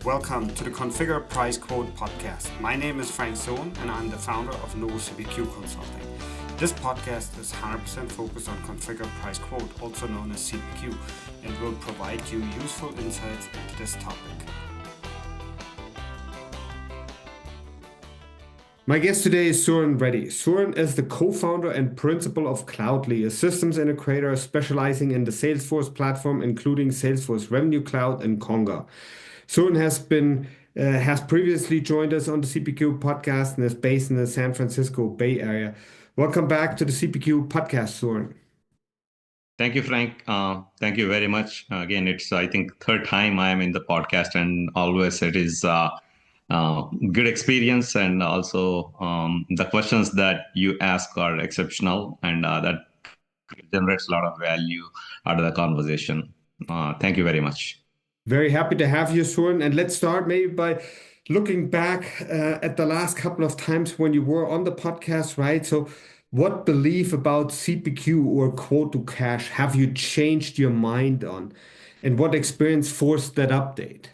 Welcome to the Configure Price Quote Podcast. My name is Frank Sohn and I'm the founder of CPQ Consulting. This podcast is 100% focused on Configure Price Quote, also known as CPQ, and will provide you useful insights into this topic. My guest today is Suren Reddy. Suren is the co-founder and principal of Cloudely, a systems integrator specializing in the Salesforce platform, including Salesforce Revenue Cloud and Conga. Suren has previously joined us on the CPQ podcast and is based in the San Francisco Bay Area. Welcome back to the CPQ podcast, Suren. Thank you, Frank. Thank you very much. Again, it's, I think, third time I am in the podcast, and always it is good experience, and also the questions that you ask are exceptional, and that generates a lot of value out of the conversation. Thank you very much. Very happy to have you, Suren. And let's start maybe by looking back at the last couple of times when you were on the podcast, right? So what belief about CPQ or quote to cash have you changed your mind on? And what experience forced that update?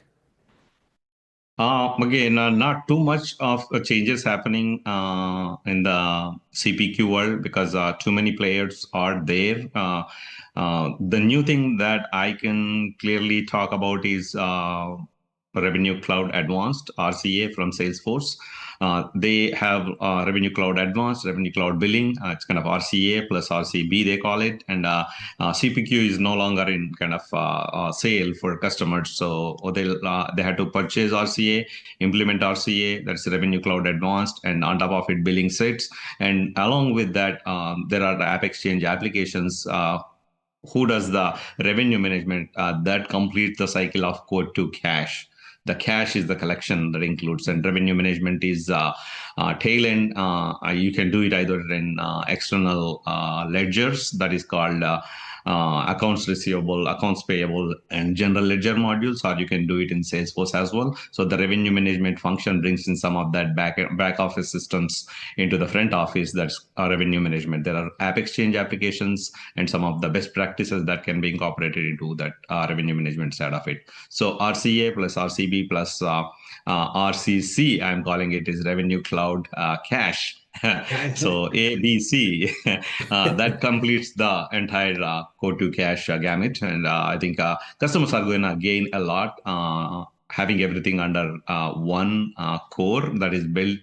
Again, not too much of changes happening in the CPQ world because too many players are there. The new thing that I can clearly talk about is Revenue Cloud Advanced, RCA from Salesforce. They have Revenue Cloud Advanced, Revenue Cloud Billing. It's kind of RCA plus RCB, they call it. And CPQ is no longer in kind of sale for customers. So they had to purchase RCA, implement RCA, that's Revenue Cloud Advanced, and on top of it, billing sits. And along with that, there are the App Exchange applications who does the revenue management that completes the cycle of quote to cash. The cash is the collection that includes, and revenue management is tail end. You can do it either in external ledgers, that is called accounts receivable, accounts payable, and general ledger modules, or you can do it in Salesforce as well. So the revenue management function brings in some of that back office systems into the front office. That's revenue management. There are App Exchange applications and some of the best practices that can be incorporated into that revenue management side of it. So RCA plus RCB plus RCC, I'm calling it, is Revenue Cloud Cash. So ABC, that completes the entire quote to cash gamut. And I think customers are going to gain a lot having everything under one core that is built,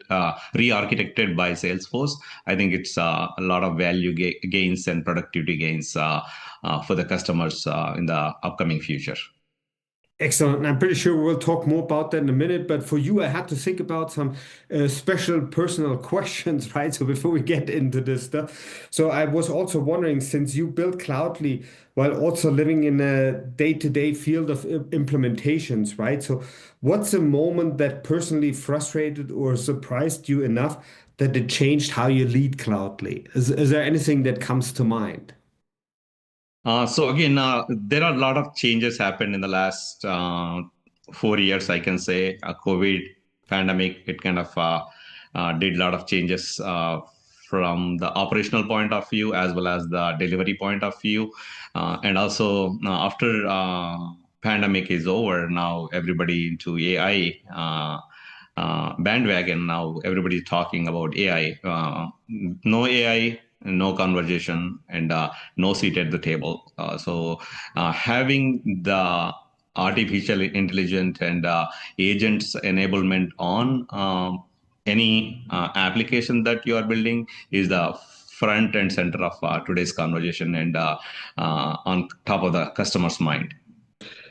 re-architected by Salesforce. I think it's a lot of value gains and productivity gains for the customers in the upcoming future. Excellent. And I'm pretty sure we'll talk more about that in a minute. But for you, I had to think about some special personal questions, right? So before we get into this stuff. So I was also wondering, since you built Cloudly while also living in a day-to-day field of implementations, right? So what's a moment that personally frustrated or surprised you enough that it changed how you lead Cloudly? Is there anything that comes to mind? So again, there are a lot of changes happened in the last 4 years, I can say. COVID pandemic, it kind of did a lot of changes from the operational point of view as well as the delivery point of view. And also after pandemic is over, now everybody into AI bandwagon. Now everybody's talking about AI. No AI, no conversation, and no seat at the table. So having the artificial intelligence and agents enablement on any application that you are building is the front and center of today's conversation, and on top of the customer's mind.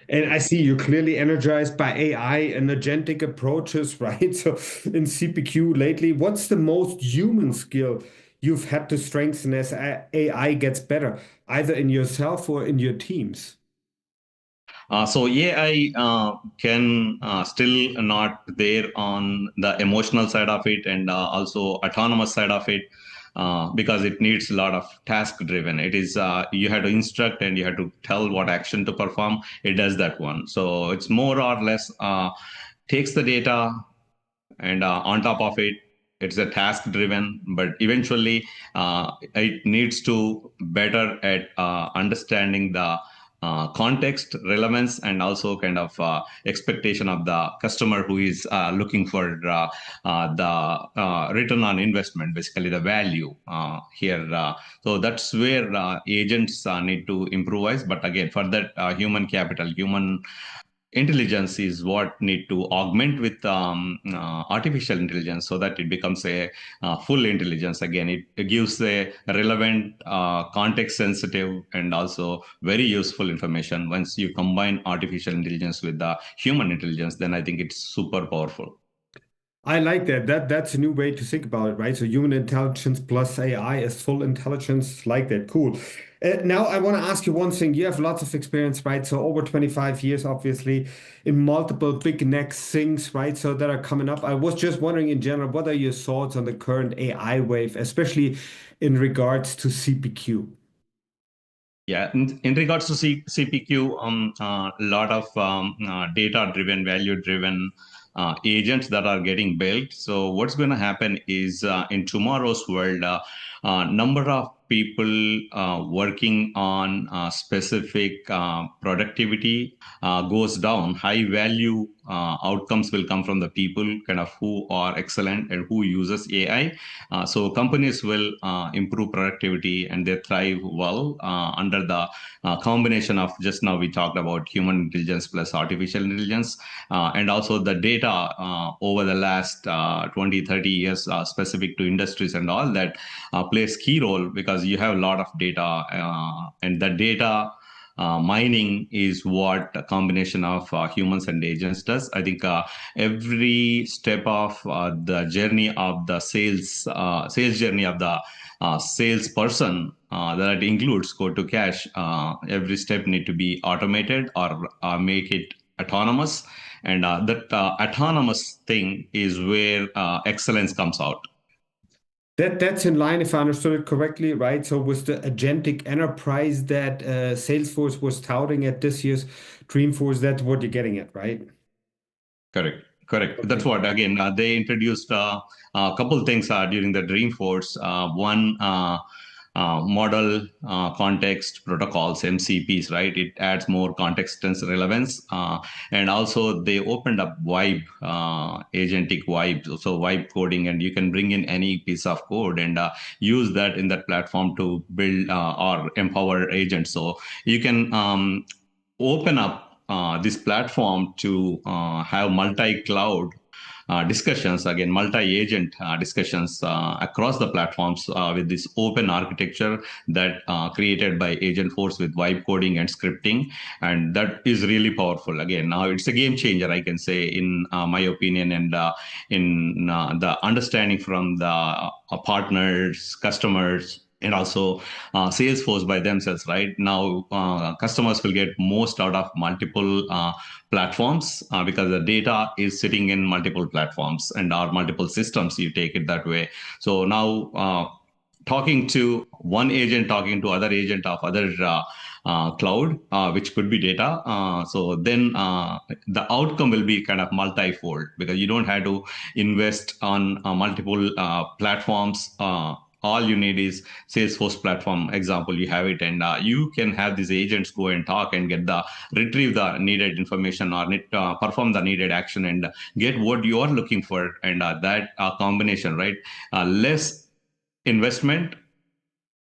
And I see you're clearly energized by AI and agentic approaches, right? So in CPQ lately, what's the most human skill you've had to strengthen as AI gets better, either in yourself or in your teams? So AI can still not there on the emotional side of it, and also autonomous side of it. Because it needs a lot of task driven. It is you have to instruct and you have to tell what action to perform. It does that one. So it's more or less takes the data, and on top of it, it's a task driven, but eventually it needs to better at understanding the context, relevance, and also kind of expectation of the customer who is looking for the return on investment, basically the value here. So that's where agents need to improvise. But again, for that human capital, human intelligence is what need to augment with artificial intelligence so that it becomes a full intelligence. Again, it gives a relevant, context sensitive, and also very useful information. Once you combine artificial intelligence with the human intelligence, then I think it's super powerful. I like that. That's a new way to think about it, right? So human intelligence plus AI is full intelligence. Like that. Cool. Now I want to ask you one thing. You have lots of experience, right? So over 25 years, obviously, in multiple big next things, right? So that are coming up. I was just wondering in general, what are your thoughts on the current AI wave, especially in regards to CPQ? Yeah, in regards to CPQ, a lot of data-driven, value-driven agents that are getting built. So what's going to happen is in tomorrow's world, number of people working on specific productivity goes down. High value outcomes will come from the people kind of who are excellent and who uses AI. So companies will improve productivity and they thrive well under the combination of just now we talked about human intelligence plus artificial intelligence and also the data over the last 20, 30 years specific to industries and all that plays key role because you have a lot of data and the data mining is what a combination of humans and agents does. I think every step of the journey of the sales journey of the salesperson that includes quote to cash. Every step need to be automated or make it autonomous, and that autonomous thing is where excellence comes out. That's in line, if I understood it correctly, right? So with the agentic enterprise that Salesforce was touting at this year's Dreamforce, that's what you're getting at, right? Correct. Correct. That's Okay. what, again, they introduced a couple things during the Dreamforce. One, model context protocols, MCPs, right? It adds more context and relevance. And also, they opened up Vibe, agentic Vibe, so Vibe coding, and you can bring in any piece of code and use that in that platform to build or empower agents. So you can open up this platform to have multi-cloud discussions, again, multi-agent discussions across the platforms with this open architecture that created by Agentforce with vibe coding and scripting. And that is really powerful. Again, now it's a game changer, I can say, in my opinion, and in the understanding from the partners, customers, and also Salesforce by themselves. Right now, customers will get most out of multiple platforms because the data is sitting in multiple platforms and our multiple systems. You take it that way. So now, talking to one agent, talking to other agent of other cloud, which could be data. So then the outcome will be kind of multi-fold because you don't have to invest on multiple platforms. All you need is Salesforce platform example. You have it, and you can have these agents go and talk and get the retrieve the needed information or perform the needed action and get what you are looking for. And that combination, right? Less investment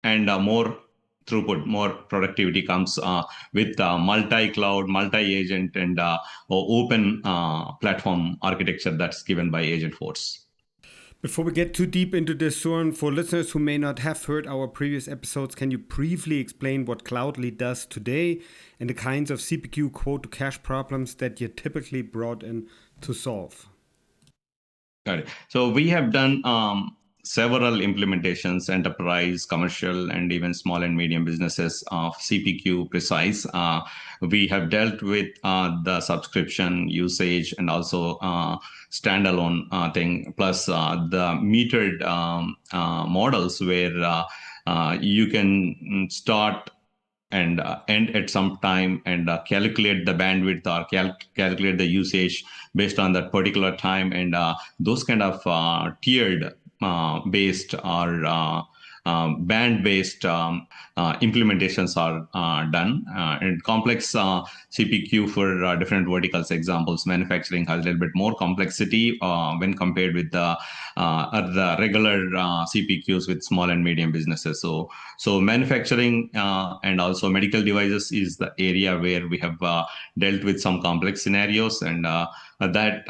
and more throughput, more productivity comes with multi-cloud, multi-agent, and open platform architecture that's given by Agentforce. Before we get too deep into this, Suren, for listeners who may not have heard our previous episodes, can you briefly explain what Cloudly does today and the kinds of CPQ quote-to-cash problems that you're typically brought in to solve? Got it. So we have done several implementations, enterprise, commercial, and even small and medium businesses of CPQ Precise. We have dealt with the subscription usage and also standalone thing, plus the metered models where you can start and end at some time and calculate the bandwidth or calculate the usage based on that particular time, and those kind of tiered based or band-based implementations are done. And complex CPQ for different verticals. Examples: manufacturing has a little bit more complexity when compared with the regular CPQs with small and medium businesses. So manufacturing and also medical devices is the area where we have dealt with some complex scenarios, and that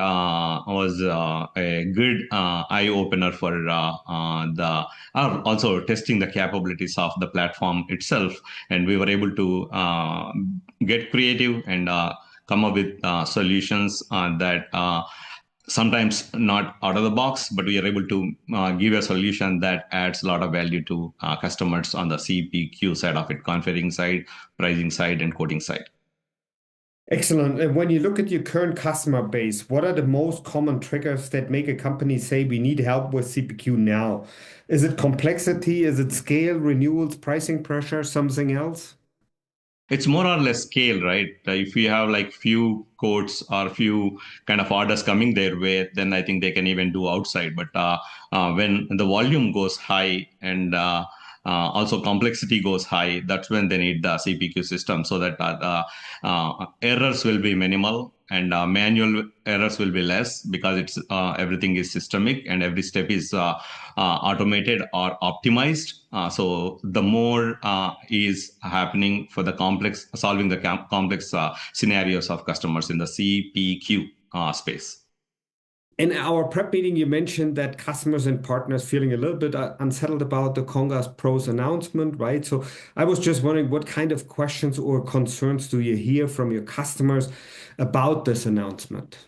was a good eye opener for also testing the capabilities of the platform itself, and we were able to get creative and come up with solutions that sometimes not out of the box, but we are able to give a solution that adds a lot of value to customers on the CPQ side of it: configuring side, pricing side, and quoting side. Excellent. And when you look at your current customer base, what are the most common triggers that make a company say we need help with CPQ now? Is it complexity? Is it scale, renewals, pricing pressure, something else? It's more or less scale, right? If you have like few quotes or few kind of orders coming their way, then I think they can even do outside. But when the volume goes high and also complexity goes high, that's when they need the CPQ system, so that errors will be minimal and manual errors will be less, because it's everything is systemic and every step is automated or optimized. So the more is happening for the solving the complex scenarios of customers in the CPQ space. In our prep meeting, you mentioned that customers and partners feeling a little bit unsettled about the Congas Pros announcement, right? So I was just wondering, what kind of questions or concerns do you hear from your customers about this announcement?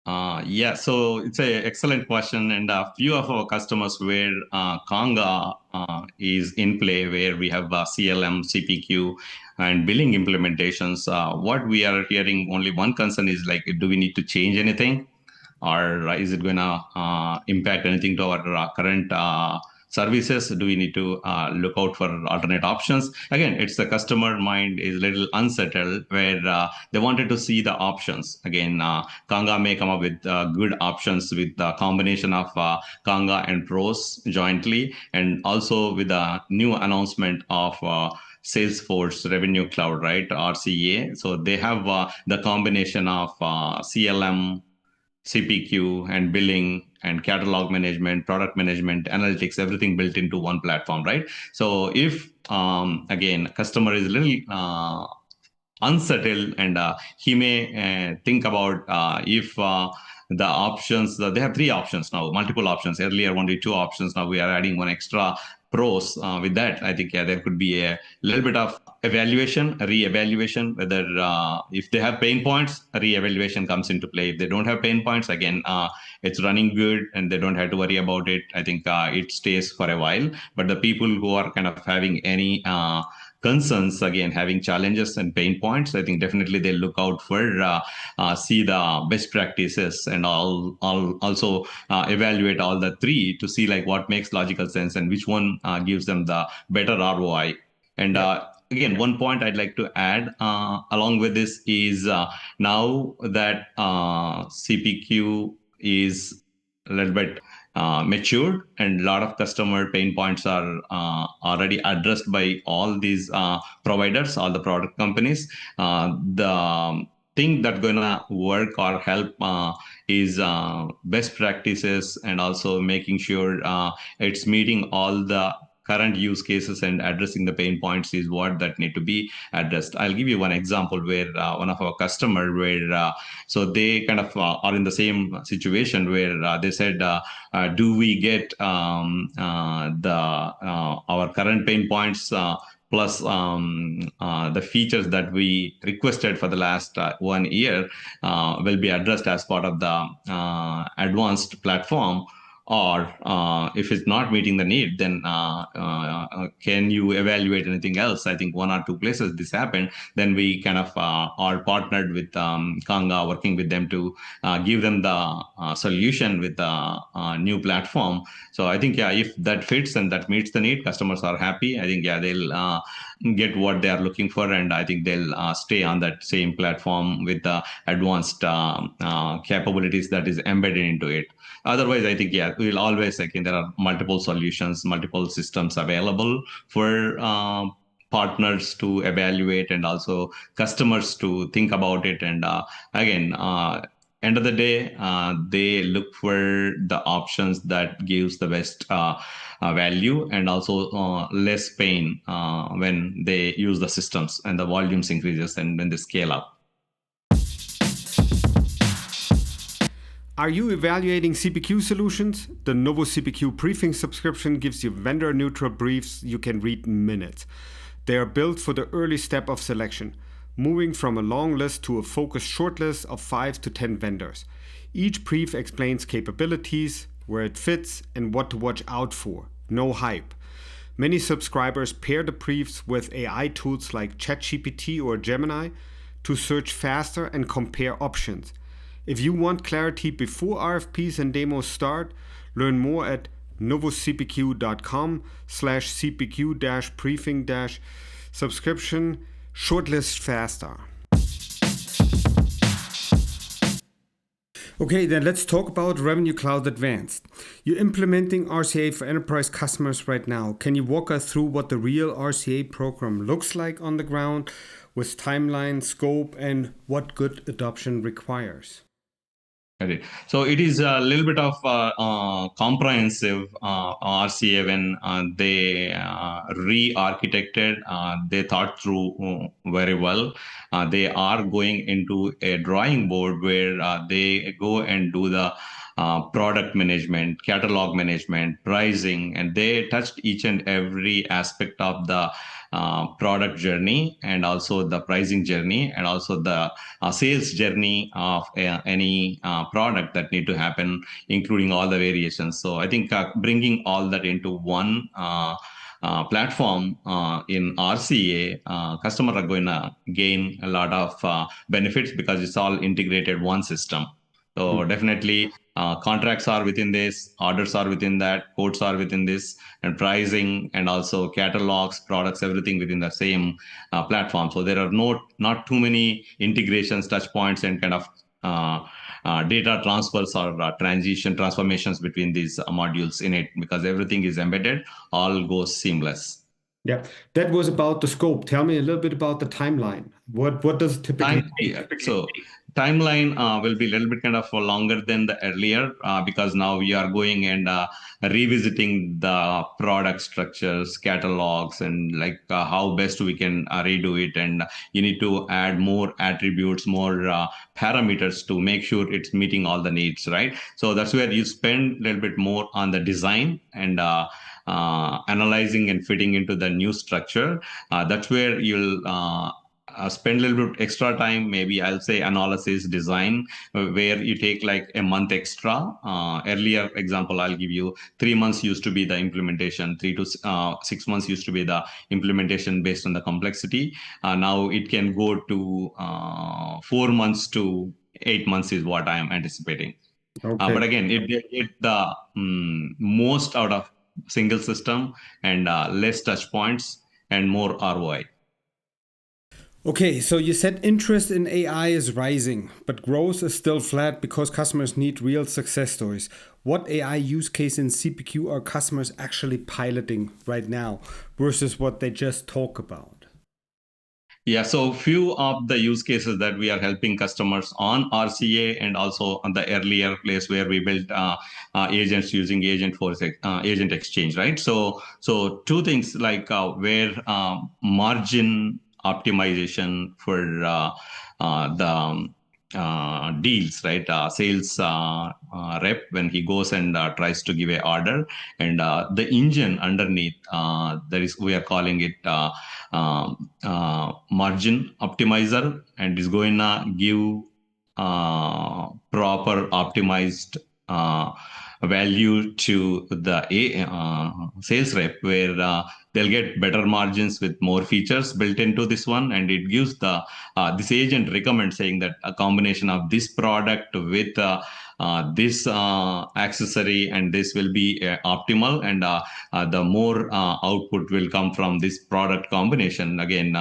Yeah, so it's an excellent question, and a few of our customers where Conga is in play, where we have CLM, CPQ, and billing implementations. What we are hearing, only one concern is like, do we need to change anything, or is it going to impact anything to our current services? Do we need to look out for alternate options? Again, it's the customer mind is a little unsettled, where they wanted to see the options. Again, Conga may come up with good options with the combination of Conga and Pros jointly, and also with the new announcement of Salesforce Revenue Cloud, right? RCA. So they have the combination of CLM, CPQ, and billing and catalog management, product management, analytics, everything built into one platform, right? So if, again, customer is a little unsettled, and he may think about if the options, they have three options now, multiple options. Earlier, only two options. Now we are adding one extra Pros. With that, I think, yeah, there could be a little bit of evaluation, re-evaluation, whether if they have pain points, a re-evaluation comes into play. If they don't have pain points, again, it's running good and they don't have to worry about it. I think it stays for a while. But the people who are kind of having any concerns, again, having challenges and pain points, I think definitely they look out for see the best practices, and also evaluate all the three to see like what makes logical sense and which one gives them the better ROI. And again, one point I'd like to add along with this is now that CPQ is a little bit matured, and a lot of customer pain points are already addressed by all these providers, all the product companies. The thing that's going to work or help is best practices, and also making sure it's meeting all the current use cases and addressing the pain points is what that need to be addressed. I'll give you one example where one of our customer, where so they kind of are in the same situation where they said, do we get our current pain points plus the features that we requested for the last 1 year will be addressed as part of the advanced platform? Or if it's not meeting the need, then can you evaluate anything else? I think one or two places this happened. Then we kind of are partnered with Conga, working with them to give them the solution with the new platform. So I think, yeah, if that fits and that meets the need, customers are happy. I think, yeah, they'll get what they are looking for, and I think they'll stay on that same platform with the advanced capabilities that is embedded into it. Otherwise, I think, yeah, we'll always, again, there are multiple solutions, multiple systems available for partners to evaluate and also customers to think about it. And again, end of the day, they look for the options that gives the best value and also less pain when they use the systems and the volumes increases and when they scale up. Are you evaluating CPQ solutions? The Novo CPQ briefing subscription gives you vendor-neutral briefs you can read in minutes. They are built for the early step of selection, moving from a long list to a focused shortlist of 5 to 10 vendors. Each brief explains capabilities, where it fits, and what to watch out for. No hype. Many subscribers pair the briefs with AI tools like ChatGPT or Gemini to search faster and compare options. If you want clarity before RFPs and demos start, learn more at novocpq.com/cpq-briefing-subscription. Shortlist faster. Okay, then let's talk about Revenue Cloud Advanced. You're implementing RCA for enterprise customers right now. Can you walk us through what the real RCA program looks like on the ground with timeline, scope, and what good adoption requires? Okay. So it is a little bit of comprehensive RCA when they re-architected, they thought through very well. They are going into a drawing board where they go and do the product management, catalog management, pricing, and they touched each and every aspect of the product journey and also the pricing journey and also the sales journey of any product that need to happen, including all the variations. So I think bringing all that into one platform in RCA, customers are going to gain a lot of benefits because it's all integrated one system. So definitely contracts are within this, orders are within that, quotes are within this, and pricing and also catalogs, products, everything within the same platform. So there are not too many integrations, touch points, and kind of data transfers or transformations between these modules in it because everything is embedded, all goes seamless. Yeah, that was about the scope. Tell me a little bit about the timeline. What does it typically take? So timeline will be a little bit kind of longer than the earlier because now we are going and revisiting the product structures, catalogs, and like how best we can redo it. And you need to add more attributes, more parameters to make sure it's meeting all the needs, right? So that's where you spend a little bit more on the design and analyzing and fitting into the new structure. That's where you'll spend a little bit extra time, maybe I'll say analysis, design, where you take like a month extra. Earlier example, I'll give you 3 months used to be the implementation, 3 to 6 months used to be the implementation based on the complexity. Now it can go to 4 months to 8 months is what I am anticipating. Okay. But again, it the most out of single system and less touch points and more ROI. Okay, so you said interest in AI is rising, but growth is still flat because customers need real success stories. What AI use case in CPQ are customers actually piloting right now versus what they just talk about? Yeah, so few of the use cases that we are helping customers on RCA and also on the earlier place where we built agents using Agentforce, Agent Exchange, right? So two things like where margin optimization for the deals, right? Sales rep when he goes and tries to give a order, and the engine underneath that is we are calling it margin optimizer, and is going to give proper optimized value to the sales rep, where they'll get better margins with more features built into this one, and it gives the this agent recommend saying that a combination of this product with this accessory and this will be optimal, and the more output will come from this product combination. Again,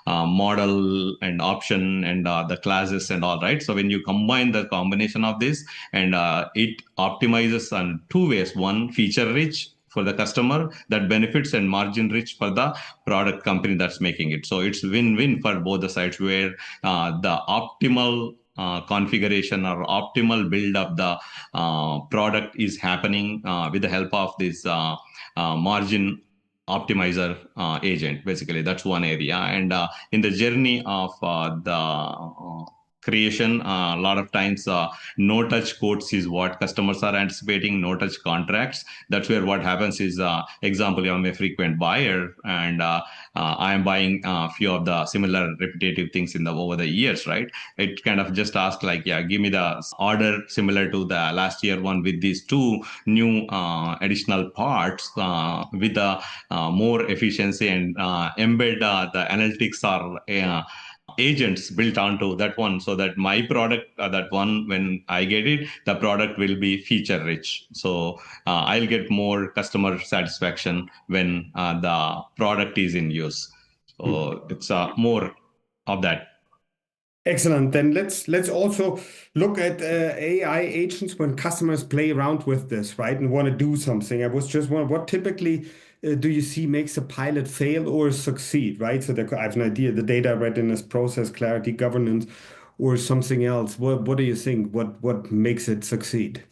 model and option and the classes and all, right? So when you combine the combination of this, and it optimizes on two ways: one, feature rich for the customer that benefits, and margin rich for the product company that's making it. So it's win-win for both the sides, where the optimal configuration or optimal build of the product is happening with the help of this margin optimizer agent. Basically, that's one area. And in the journey of the creation, a lot of times no touch quotes is what customers are anticipating, no touch contracts. That's where what happens is, example, I'm a frequent buyer, and I am buying a few of the similar repetitive things in the over the years, right? It kind of just asks like, yeah, give me the order similar to the last year one with these two new additional parts with the more efficiency, and embed the analytics or agents built onto that one, so that my product, that one, when I get it, the product will be feature rich. So I'll get more customer satisfaction when the product is in use. So it's more of that. Excellent. Then let's also look at AI agents when customers play around with this, right, and want to do something. I was just wondering, what typically do you see makes a pilot fail or succeed, right? So I have an idea, the data readiness, process clarity, governance, or something else. What do you think? What makes it succeed?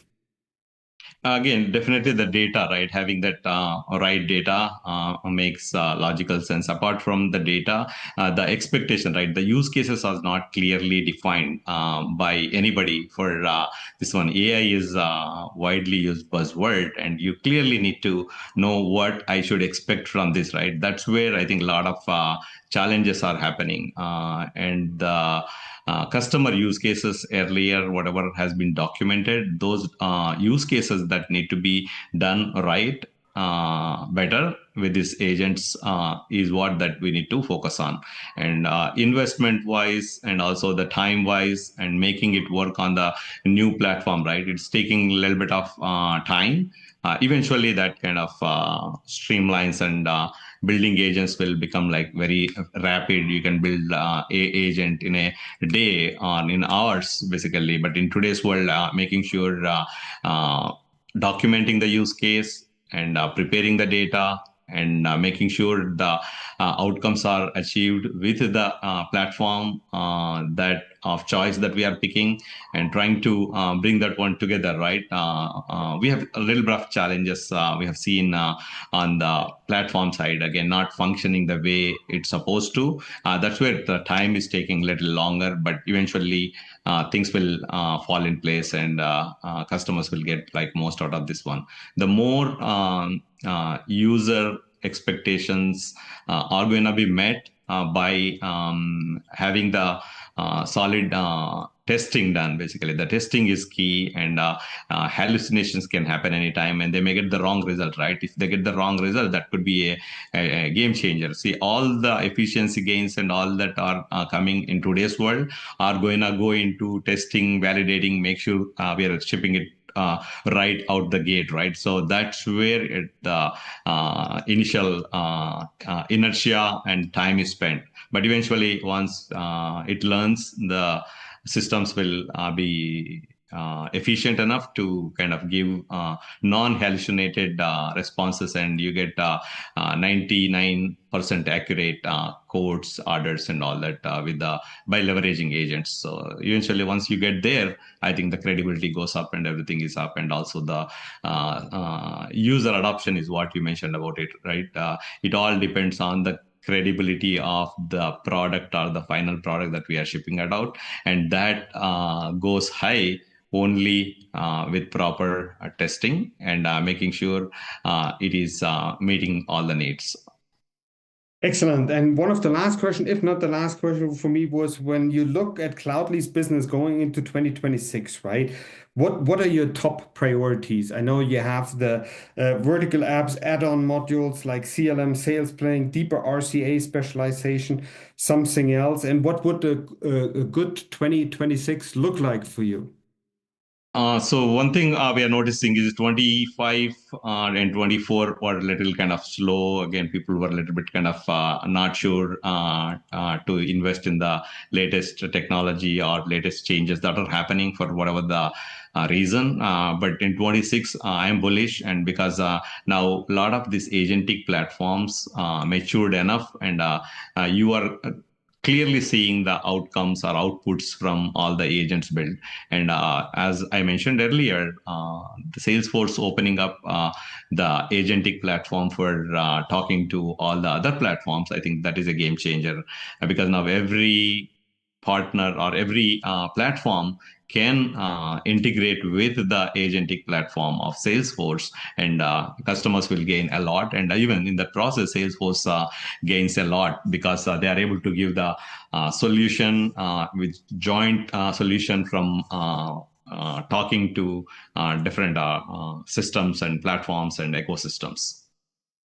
Again, definitely the data, right? Having that right data makes logical sense. Apart from the data, the expectation, right? The use cases are not clearly defined by anybody for this one. AI is widely used buzzword, and you clearly need to know what I should expect from this, right? That's where I think a lot of challenges are happening. And the customer use cases earlier, whatever has been documented, those use cases that need to be done right, better with these agents is what that we need to focus on. And investment wise, and also the time wise, and making it work on the new platform, right? It's taking a little bit of time. Eventually that kind of streamlines, and building agents will become like very rapid. You can build a agent in a day or in hours, basically. But in today's world, making sure documenting the use case, and preparing the data, and making sure the outcomes are achieved with the platform that of choice that we are picking, and trying to bring that one together, right? We have a little bit of challenges we have seen on the platform side, again, not functioning the way it's supposed to. That's where the time is taking a little longer, but eventually things will fall in place, and customers will get like most out of this one. The more user expectations are going to be met by having the solid testing done. Basically, the testing is key, and hallucinations can happen anytime, and they may get the wrong result, right? If they get the wrong result, that could be a game changer. See, all the efficiency gains and all that are coming in today's world are going to go into testing, validating, make sure we are shipping it right out the gate, right? So that's where the initial inertia and time is spent. But eventually, once it learns, the systems will be efficient enough to kind of give non-hallucinated responses, and you get 99% accurate codes, orders, and all that with the by leveraging agents. So eventually, once you get there, I think the credibility goes up, and everything is up, and also the user adoption is what you mentioned about it, right? It all depends on the credibility of the product or the final product that we are shipping it out, and that goes high only with proper testing, and making sure it is meeting all the needs. Excellent. And one of the last question, if not the last question for me, was when you look at Cloudly's business going into 2026, right? What are your top priorities? I know you have the vertical apps, add-on modules like CLM, sales planning, deeper RCA specialization, something else. And what would a good 2026 look like for you? So one thing we are noticing is 25 and 24 were a little kind of slow. Again, people were a little bit kind of not sure to invest in the latest technology or latest changes that are happening for whatever the reason. But in 26, I am bullish, and because now a lot of these agentic platforms matured enough, and you are clearly seeing the outcomes or outputs from all the agents built. And as I mentioned earlier, the Salesforce opening up the agentic platform for talking to all the other platforms, I think that is a game changer, because now every partner or every platform can integrate with the agentic platform of Salesforce, and customers will gain a lot. And even in that process, Salesforce gains a lot because they are able to give the solution with joint solution from talking to different systems and platforms and ecosystems.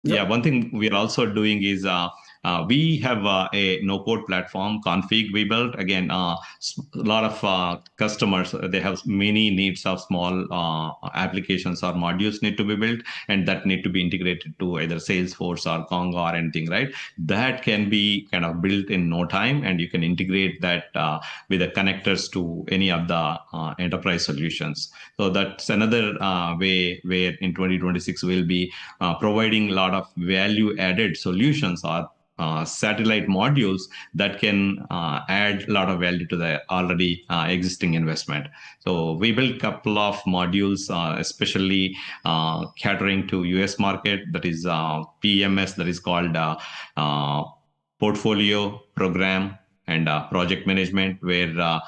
Yeah, Yep. one thing we are also doing is we have a no-code platform config we built. Again, a lot of customers, they have many needs of small applications or modules need to be built, and that need to be integrated to either Salesforce or Conga or anything, right? That can be kind of built in no time, and you can integrate that with the connectors to any of the enterprise solutions. So that's another way where in 2026 we'll be providing a lot of value added solutions or satellite modules that can add a lot of value to the already existing investment. So we built a couple of modules, especially catering to US market. That is PMS, that is called portfolio program and project management, where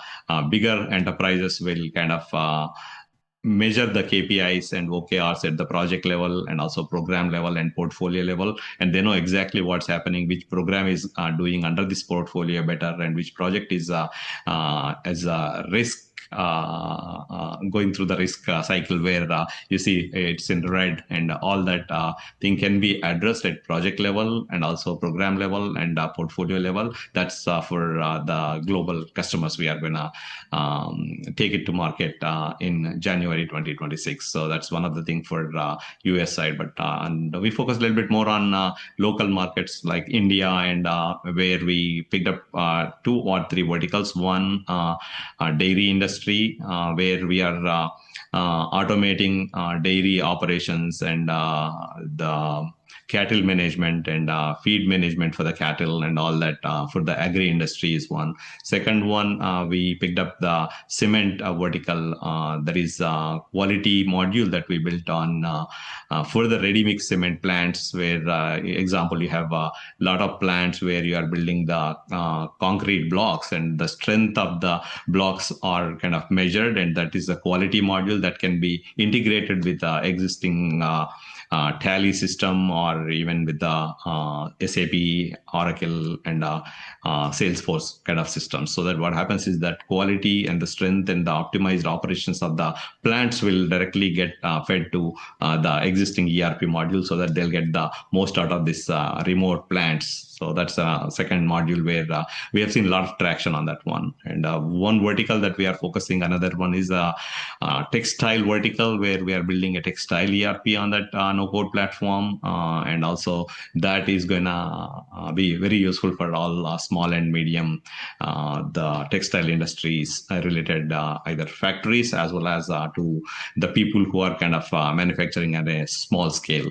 bigger enterprises will kind of measure the KPIs and OKRs at the project level and also program level and portfolio level. And they know exactly what's happening, which program is doing under this portfolio better, and which project is as a risk going through the risk cycle where you see it's in red, and all that thing can be addressed at project level and also program level and portfolio level. That's for the global customers. We are going to take it to market in January 2026. So that's one of the things for US side. But and we focus a little bit more on local markets like India, and where we picked up 2 or 3 verticals. One, dairy industry, where we are automating dairy operations and the cattle management and feed management for the cattle and all that for the agri industry is one. Second one, we picked up the cement vertical. That is quality module that we built on for the ready mix cement plants, where example, you have a lot of plants where you are building the concrete blocks, and the strength of the blocks are kind of measured, and that is a quality module that can be integrated with the existing Tally system, or even with the SAP, Oracle, and Salesforce kind of systems. So that what happens is that quality and the strength and the optimized operations of the plants will directly get fed to the existing ERP module, so that they'll get the most out of this remote plants. So that's a second module where we have seen a lot of traction on that one. And one vertical that we are focusing, another one is a textile vertical, where we are building a textile ERP on that no-code platform. And also that is going to be very useful for all small and medium the textile industries related either factories as well as to the people who are kind of manufacturing at a small scale.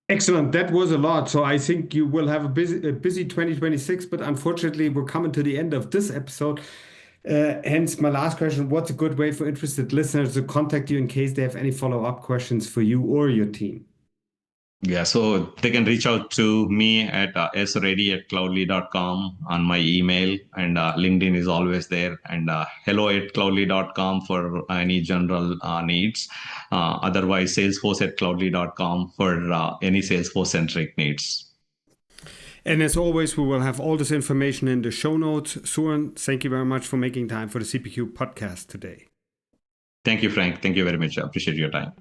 Excellent. That was a lot. So I think you will have a busy 2026, but unfortunately, we're coming to the end of this episode. Hence, my last question, what's a good way for interested listeners to contact you in case they have any follow-up questions for you or your team? Yeah, so they can reach out to me at sreddy@cloudly.com on my email, and LinkedIn is always there, and hello@cloudly.com for any general needs. Otherwise, salesforce@cloudly.com for any Salesforce-centric needs. And as always, we will have all this information in the show notes. Suren, thank you very much for making time for the CPQ podcast today. Thank you, Frank. Thank you very much. I appreciate your time.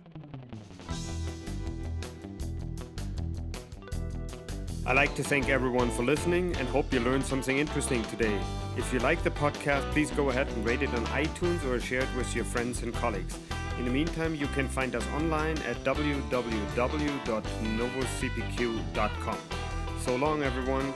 I'd like to thank everyone for listening and hope you learned something interesting today. If you like the podcast, please go ahead and rate it on iTunes or share it with your friends and colleagues. In the meantime, you can find us online at www.novocpq.com. So long, everyone.